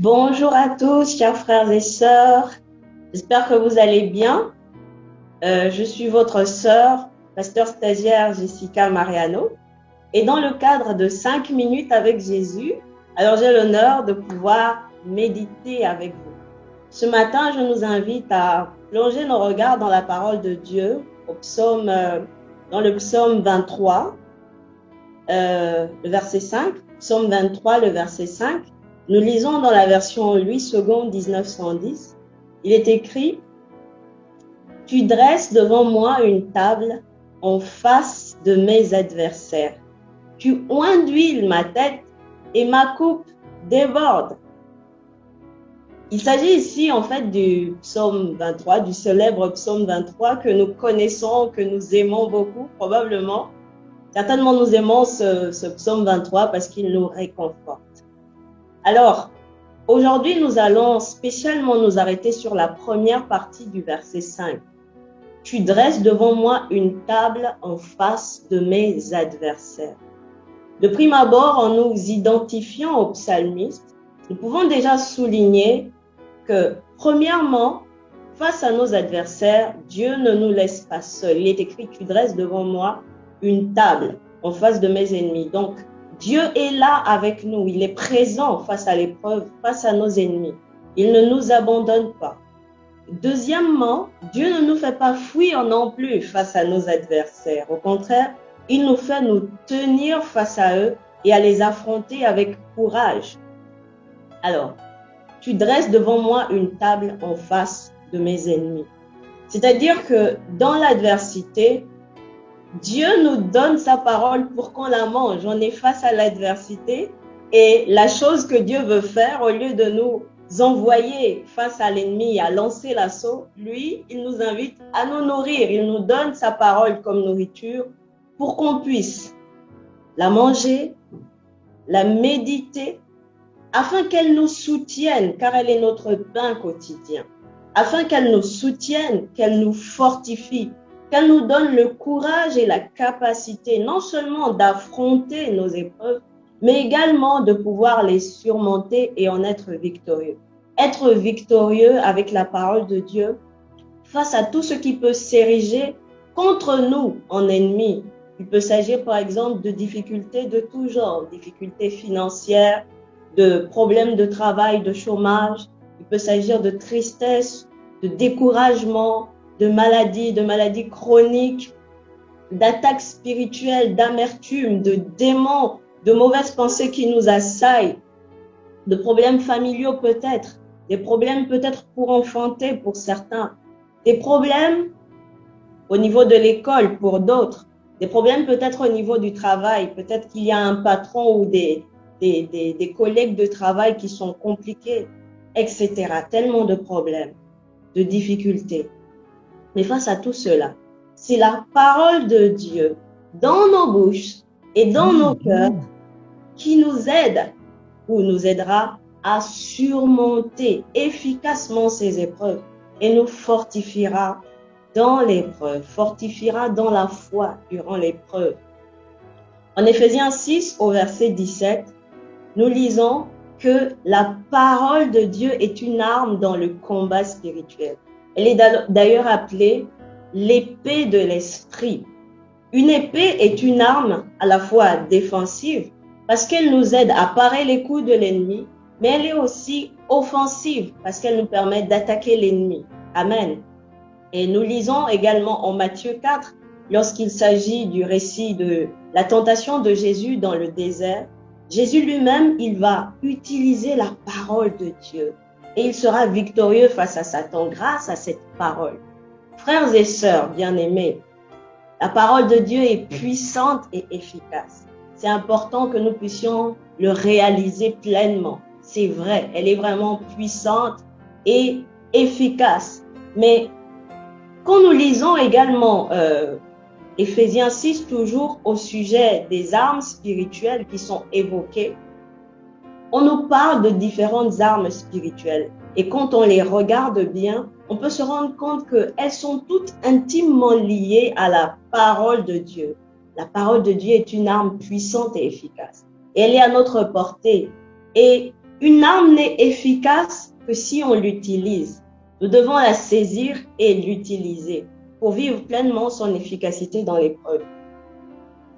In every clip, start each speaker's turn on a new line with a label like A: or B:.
A: Bonjour à tous, chers frères et sœurs. J'espère que vous allez bien. Je suis votre sœur, pasteur stagiaire Jessica Mariano. Et dans le cadre de 5 minutes avec Jésus, alors j'ai l'honneur de pouvoir méditer avec vous. Ce matin, je nous invite à plonger nos regards dans la parole de Dieu, dans le psaume 23, le verset 5. Psaume 23, le verset 5. Nous lisons dans la version Louis II 1910. Il est écrit « Tu dresses devant moi une table en face de mes adversaires. Tu oins d'huile ma tête et ma coupe déborde. » Il s'agit ici en fait du psaume 23, du célèbre psaume 23 que nous connaissons, que nous aimons beaucoup probablement. Certainement nous aimons ce psaume 23 parce qu'il nous réconforte. Alors, aujourd'hui, nous allons spécialement nous arrêter sur la première partie du verset 5. Tu dresses devant moi une table en face de mes adversaires. De prime abord, en nous identifiant au psalmiste, nous pouvons déjà souligner que, premièrement, face à nos adversaires, Dieu ne nous laisse pas seuls. Il est écrit, tu dresses devant moi une table en face de mes ennemis. Donc, Dieu est là avec nous, il est présent face à l'épreuve, face à nos ennemis. Il ne nous abandonne pas. Deuxièmement, Dieu ne nous fait pas fuir non plus face à nos adversaires. Au contraire, il nous fait nous tenir face à eux et à les affronter avec courage. Alors, tu dresses devant moi une table en face de mes ennemis. C'est-à-dire que dans l'adversité, Dieu nous donne sa parole pour qu'on la mange. On est face à l'adversité et la chose que Dieu veut faire, au lieu de nous envoyer face à l'ennemi, à lancer l'assaut, lui, il nous invite à nous nourrir. Il nous donne sa parole comme nourriture pour qu'on puisse la manger, la méditer, afin qu'elle nous soutienne, car elle est notre pain quotidien, afin qu'elle nous soutienne, qu'elle nous fortifie, qu'elle nous donne le courage et la capacité non seulement d'affronter nos épreuves, mais également de pouvoir les surmonter et en être victorieux. Être victorieux avec la parole de Dieu face à tout ce qui peut s'ériger contre nous en ennemis. Il peut s'agir par exemple de difficultés de tout genre, difficultés financières, de problèmes de travail, de chômage. Il peut s'agir de tristesse, de découragement, de maladies chroniques, d'attaques spirituelles, d'amertume, de démons, de mauvaises pensées qui nous assaillent, de problèmes familiaux peut-être, des problèmes peut-être pour enfanter pour certains, des problèmes au niveau de l'école pour d'autres, des problèmes peut-être au niveau du travail, peut-être qu'il y a un patron ou des collègues de travail qui sont compliqués, etc. Tellement de problèmes, de difficultés. Mais face à tout cela, c'est la parole de Dieu dans nos bouches et dans nos cœurs qui nous aide ou nous aidera à surmonter efficacement ces épreuves et nous fortifiera dans l'épreuve, fortifiera dans la foi durant l'épreuve. En Éphésiens 6 au verset 17, nous lisons que la parole de Dieu est une arme dans le combat spirituel. Elle est d'ailleurs appelée l'épée de l'esprit. Une épée est une arme à la fois défensive parce qu'elle nous aide à parer les coups de l'ennemi, mais elle est aussi offensive parce qu'elle nous permet d'attaquer l'ennemi. Amen. Et nous lisons également en Matthieu 4, lorsqu'il s'agit du récit de la tentation de Jésus dans le désert, Jésus lui-même, il va utiliser la parole de Dieu. Et il sera victorieux face à Satan grâce à cette parole. Frères et sœurs bien-aimés, la parole de Dieu est puissante et efficace. C'est important que nous puissions le réaliser pleinement. C'est vrai, elle est vraiment puissante et efficace. Mais quand nous lisons également Éphésiens 6, toujours au sujet des armes spirituelles qui sont évoquées, on nous parle de différentes armes spirituelles. Et quand on les regarde bien, on peut se rendre compte qu'elles sont toutes intimement liées à la parole de Dieu. La parole de Dieu est une arme puissante et efficace. Et elle est à notre portée. Et Une arme n'est efficace que si on l'utilise. Nous devons la saisir et l'utiliser pour vivre pleinement son efficacité dans l'épreuve.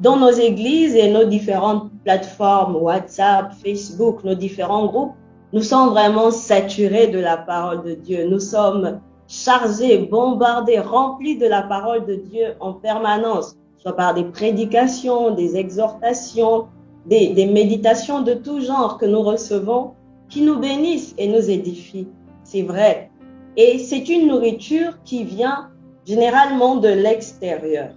A: Dans nos églises et nos différentes plateformes, WhatsApp, Facebook, nos différents groupes, nous sommes vraiment saturés de la parole de Dieu. Nous sommes chargés, bombardés, remplis de la parole de Dieu en permanence, soit par des prédications, des exhortations, des méditations de tout genre que nous recevons, qui nous bénissent et nous édifient. C'est vrai. Et c'est une nourriture qui vient généralement de l'extérieur.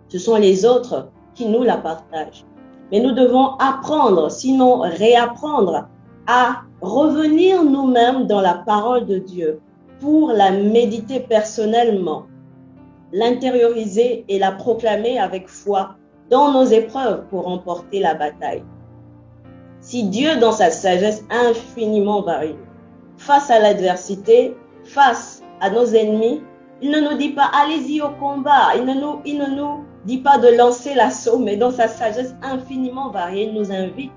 A: Ce sont les autres qui nous la partagent. Mais nous devons apprendre, sinon réapprendre, à revenir nous-mêmes dans la parole de Dieu pour la méditer personnellement, l'intérioriser et la proclamer avec foi dans nos épreuves pour remporter la bataille. Si Dieu, dans sa sagesse infiniment variée, face à l'adversité, face à nos ennemis, il ne nous dit pas « allez-y au combat », il ne nous dit pas de lancer l'assaut, mais dans sa sagesse infiniment variée, il nous invite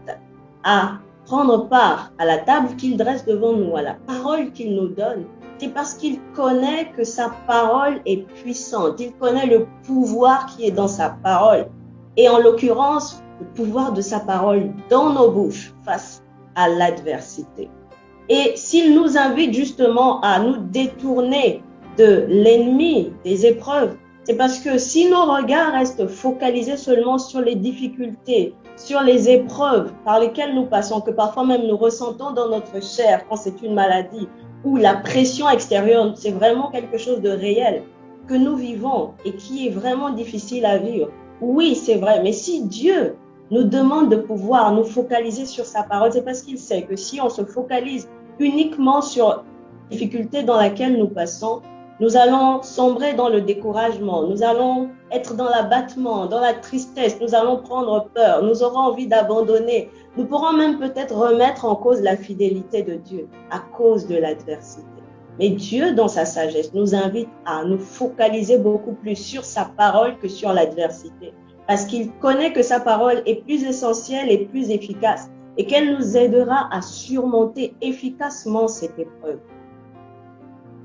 A: à prendre part à la table qu'il dresse devant nous, à la parole qu'il nous donne. C'est parce qu'il connaît que sa parole est puissante, il connaît le pouvoir qui est dans sa parole. Et en l'occurrence, le pouvoir de sa parole dans nos bouches face à l'adversité. Et s'il nous invite justement à nous détourner de l'ennemi, des épreuves, c'est parce que si nos regards restent focalisés seulement sur les difficultés, sur les épreuves par lesquelles nous passons, que parfois même nous ressentons dans notre chair quand c'est une maladie, ou la pression extérieure, c'est vraiment quelque chose de réel que nous vivons et qui est vraiment difficile à vivre. Oui, c'est vrai, mais si Dieu nous demande de pouvoir nous focaliser sur sa parole, c'est parce qu'il sait que si on se focalise uniquement sur la difficulté dans laquelle nous passons, nous allons sombrer dans le découragement, nous allons être dans l'abattement, dans la tristesse, nous allons prendre peur, nous aurons envie d'abandonner. Nous pourrons même peut-être remettre en cause la fidélité de Dieu à cause de l'adversité. Mais Dieu, dans sa sagesse, nous invite à nous focaliser beaucoup plus sur sa parole que sur l'adversité. Parce qu'il connaît que sa parole est plus essentielle et plus efficace et qu'elle nous aidera à surmonter efficacement cette épreuve.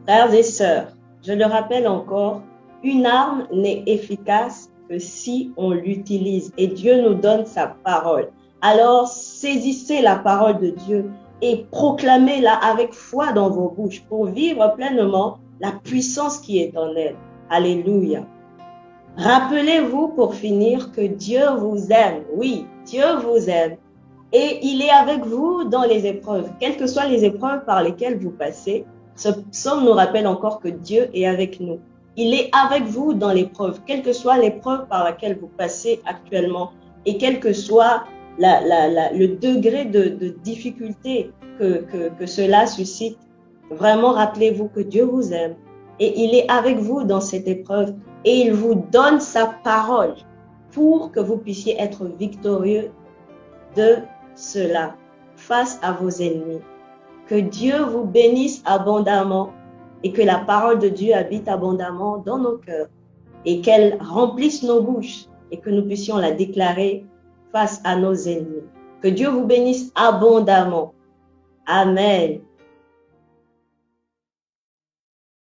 A: Frères et sœurs, je le rappelle encore, une arme n'est efficace que si on l'utilise et Dieu nous donne sa parole. Alors saisissez la parole de Dieu et proclamez-la avec foi dans vos bouches pour vivre pleinement la puissance qui est en elle. Alléluia. Rappelez-vous pour finir que Dieu vous aime. Oui, Dieu vous aime. Et il est avec vous dans les épreuves. Quelles que soient les épreuves par lesquelles vous passez, ce psaume nous rappelle encore que Dieu est avec nous. Il est avec vous dans l'épreuve, quelle que soit l'épreuve par laquelle vous passez actuellement et quel que soit le degré de difficulté que cela suscite. Vraiment, rappelez-vous que Dieu vous aime et il est avec vous dans cette épreuve et il vous donne sa parole pour que vous puissiez être victorieux de cela face à vos ennemis. Que Dieu vous bénisse abondamment et que la parole de Dieu habite abondamment dans nos cœurs et qu'elle remplisse nos bouches et que nous puissions la déclarer face à nos ennemis. Que Dieu vous bénisse abondamment. Amen.